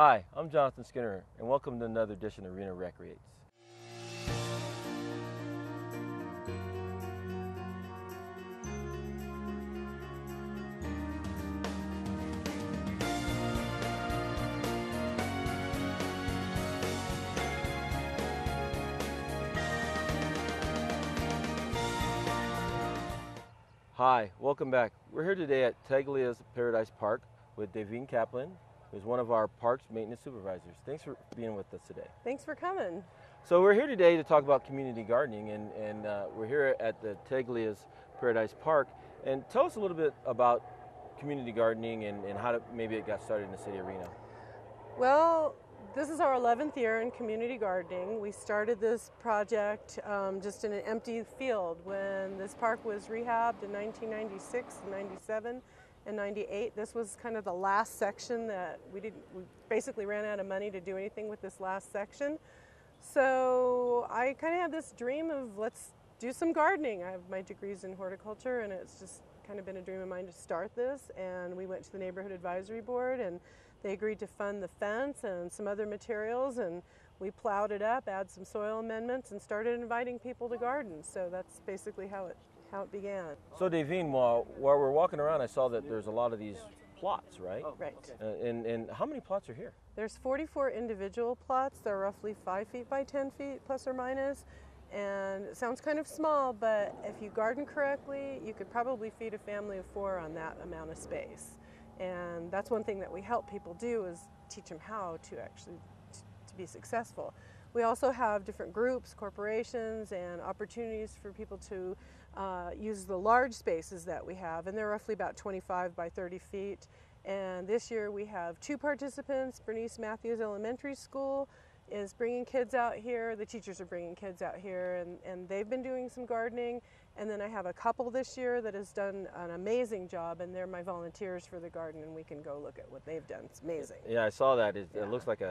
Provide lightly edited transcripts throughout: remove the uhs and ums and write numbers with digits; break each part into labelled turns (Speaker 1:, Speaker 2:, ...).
Speaker 1: Hi, I'm Johnathan Skinner, and welcome to another edition of Reno Recreates. Hi, welcome back. We're here today at Taglia's Paradise Park with Davene Kaplan, who's one of our parks maintenance supervisors. Thanks for being with us today.
Speaker 2: Thanks for coming.
Speaker 1: So we're here today to talk about community gardening, and we're here at the Taglia's Paradise Park. And tell us a little bit about community gardening and how maybe it got started in the city of Reno.
Speaker 2: Well, this is our 11th year in community gardening. We started this project just in an empty field when this park was rehabbed in 1996, 97, and 98. This was kind of the last section that we basically ran out of money to do anything with this last section. So I kind of had this dream of let's do some gardening. I have my degrees in horticulture, and it's just kind of been a dream of mine to start this. And we went to the neighborhood advisory board, and they agreed to fund the fence and some other materials, and we plowed it up, add some soil amendments, and started inviting people to garden. So that's basically how it began.
Speaker 1: So Davene, while we're walking around, I saw that there's a lot of these plots, right?
Speaker 2: Right.
Speaker 1: And how many plots are here?
Speaker 2: There's 44 individual plots. They're roughly 5 feet by 10 feet, plus or minus. And it sounds kind of small, but if you garden correctly, you could probably feed a family of 4 on that amount of space. And that's one thing that we help people do is teach them how to actually to be successful. We also have different groups, corporations, and opportunities for people to use the large spaces that we have, and they're roughly about 25 by 30 feet. And this year we have 2 participants. Bernice Matthews Elementary School is bringing kids out here. The teachers are bringing kids out here, and they've been doing some gardening. And then I have a couple this year that has done an amazing job, and they're my volunteers for the garden, and we can go look at what they've done. It's amazing.
Speaker 1: Yeah, I saw that. It looks like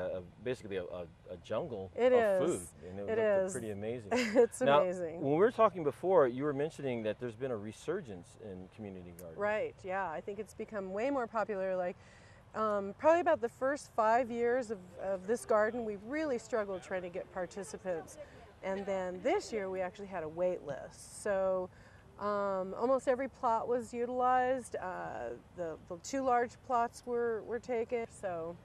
Speaker 1: basically a jungle of food. And it is pretty amazing.
Speaker 2: It's amazing.
Speaker 1: When we were talking before, you were mentioning that there's been a resurgence in community gardening.
Speaker 2: Right, yeah. I think it's become way more popular. Like probably about the first 5 years of this garden, we really struggled trying to get participants. And then this year we actually had a wait list. So almost every plot was utilized. The 2 large plots were taken. So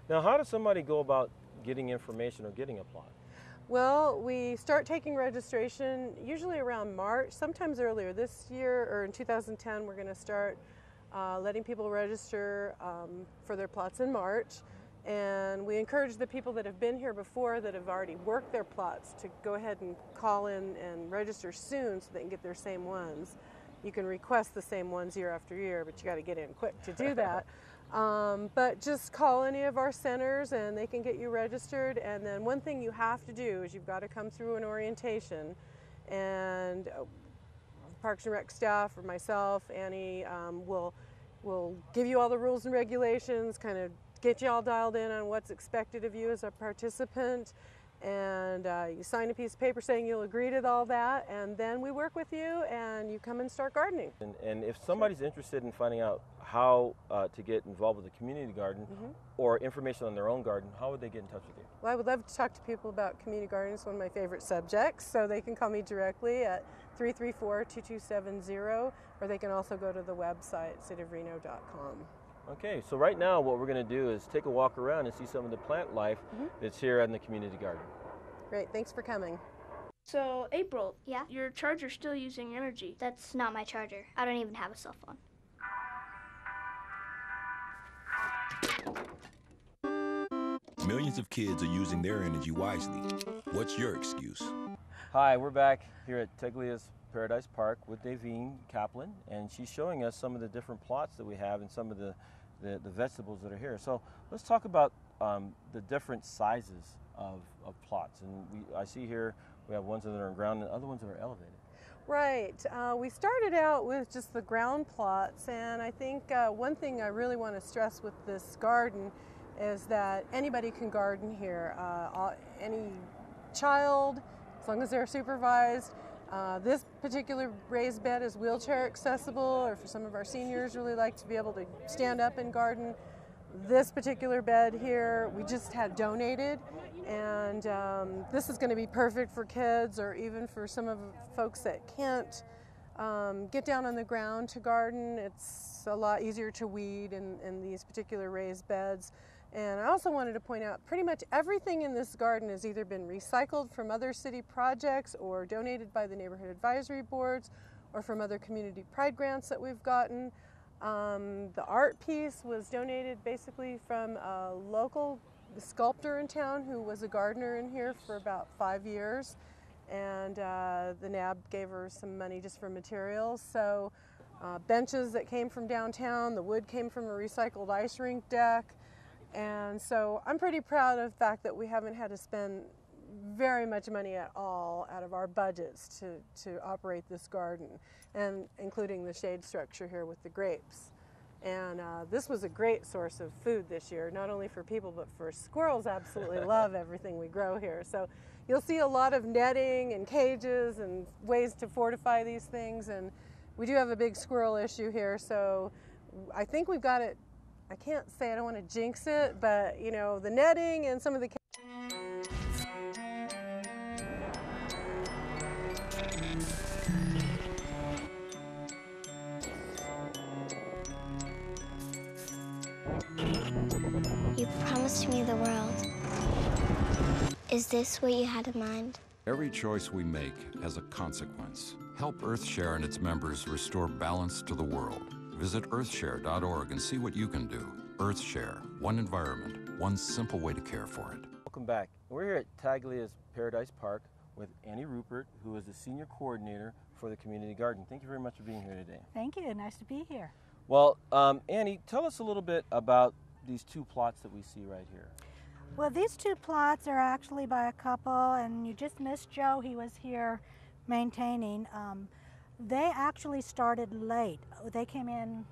Speaker 1: now, how does somebody go about getting information or getting a plot?
Speaker 2: Well, we start taking registration usually around March, sometimes earlier. This year, or in 2010, we're going to start letting people register for their plots in March. And we encourage the people that have been here before, that have already worked their plots, to go ahead and call in and register soon so they can get their same ones. You can request the same ones year after year, but you got to get in quick to do that. But just call any of our centers and they can get you registered. And then one thing you have to do is you've got to come through an orientation, and Parks and Rec staff or myself, Annie, will give you all the rules and regulations, kind of get you all dialed in on what's expected of you as a participant, and you sign a piece of paper saying you'll agree to all that, and then we work with you and you come and start gardening.
Speaker 1: And if somebody's interested in finding out how to get involved with the community garden or information on their own garden, how would they get in touch with you?
Speaker 2: Well, I would love to talk to people about community gardening. It's one of my favorite subjects, so they can call me directly at 334-2270, or they can also go to the website, cityofreno.com.
Speaker 1: Okay, so right now what we're going to do is take a walk around and see some of the plant life that's here in the community garden.
Speaker 2: Great, thanks for coming.
Speaker 3: So, April,
Speaker 4: yeah?
Speaker 3: Your charger's still using energy.
Speaker 4: That's not my charger. I don't even have a cell phone.
Speaker 5: Millions of kids are using their energy wisely. What's your excuse?
Speaker 1: Hi, we're back here at Taglia's Paradise Park with Davene Kaplan, and she's showing us some of the different plots that we have and some of the vegetables that are here. So let's talk about the different sizes of plots. And I see here we have ones that are on ground and other ones that are elevated.
Speaker 2: Right. We started out with just the ground plots, and I think one thing I really want to stress with this garden is that anybody can garden here. Any child, as long as they're supervised. This particular raised bed is wheelchair accessible, or for some of our seniors really like to be able to stand up and garden. This particular bed here, we just had donated, and this is going to be perfect for kids or even for some of the folks that can't get down on the ground to garden. It's a lot easier to weed in these particular raised beds. And I also wanted to point out pretty much everything in this garden has either been recycled from other city projects or donated by the neighborhood advisory boards or from other community pride grants that we've gotten. The art piece was donated basically from a local sculptor in town who was a gardener in here for about 5 years, and the NAB gave her some money just for materials. So benches that came from downtown, the wood came from a recycled ice rink deck, and so I'm pretty proud of the fact that we haven't had to spend very much money at all out of our budgets to operate this garden, and including the shade structure here with the grapes. And this was a great source of food this year, not only for people but for squirrels. Absolutely love everything we grow here. So you'll see a lot of netting and cages and ways to fortify these things, and we do have a big squirrel issue here, so I think we've got it. I can't say, I don't want to jinx it, but you know, the netting and some of the
Speaker 4: You promised me the world. Is this what you had in mind?
Speaker 6: Every choice we make has a consequence. Help EarthShare and its members restore balance to the world. Visit earthshare.org and see what you can do. EarthShare, one environment, one simple way to care for it.
Speaker 1: Welcome back. We're here at Taglia's Paradise Park with Annie Rupert, who is the senior coordinator for the community garden. Thank you very much for being here today.
Speaker 7: Thank you. Nice to be here.
Speaker 1: Well, Annie, tell us a little bit about these two plots that we see right here.
Speaker 7: Well, these two plots are actually by a couple, and you just missed Joe. He was here maintaining. They actually started late. They came in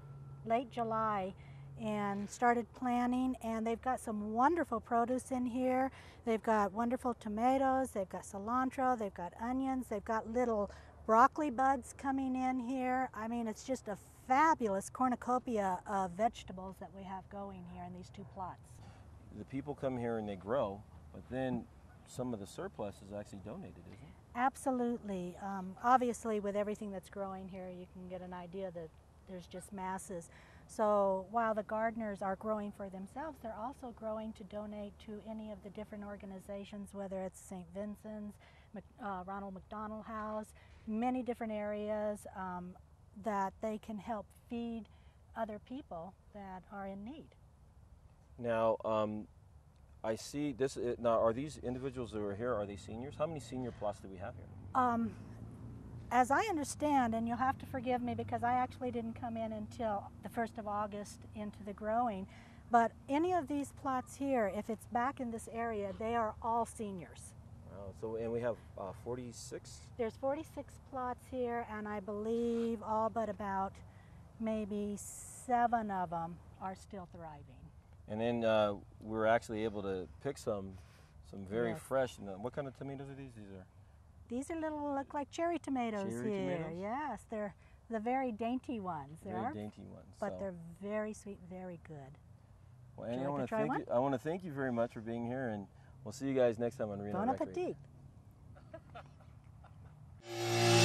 Speaker 7: late July and started planting, and they've got some wonderful produce in here. They've got wonderful tomatoes, they've got cilantro, they've got onions, they've got little broccoli buds coming in here. I mean, it's just a fabulous cornucopia of vegetables that we have going here in these two plots.
Speaker 1: The people come here and they grow, but then some of the surplus is actually donated, isn't it?
Speaker 7: Absolutely. Obviously, with everything that's growing here, you can get an idea that there's just masses. So while the gardeners are growing for themselves, they're also growing to donate to any of the different organizations, whether it's St. Vincent's, Ronald McDonald House, many different areas that they can help feed other people that are in need.
Speaker 1: Now, I see this. Now, are these individuals that are here, are they seniors? How many senior plots do we have here?
Speaker 7: As I understand, and you'll have to forgive me because I actually didn't come in until the 1st of August into the growing, but any of these plots here, if it's back in this area, they are all seniors.
Speaker 1: Wow. So, and we have 46?
Speaker 7: There's 46 plots here, and I believe all but about maybe 7 of them are still thriving.
Speaker 1: And then we're actually able to pick some very
Speaker 7: Yes.
Speaker 1: fresh. What kind of tomatoes are these?
Speaker 7: These are look like cherry tomatoes
Speaker 1: Cherry
Speaker 7: here.
Speaker 1: tomatoes?
Speaker 7: Yes, they're the very dainty ones.
Speaker 1: Very dainty ones.
Speaker 7: But
Speaker 1: so.
Speaker 7: they're very sweet, very good.
Speaker 1: Well, Annie,
Speaker 7: you like to try one?
Speaker 1: I want to thank you very much for being here, and we'll see you guys next time on Reno
Speaker 7: Bon
Speaker 1: Recreation.
Speaker 7: appetit.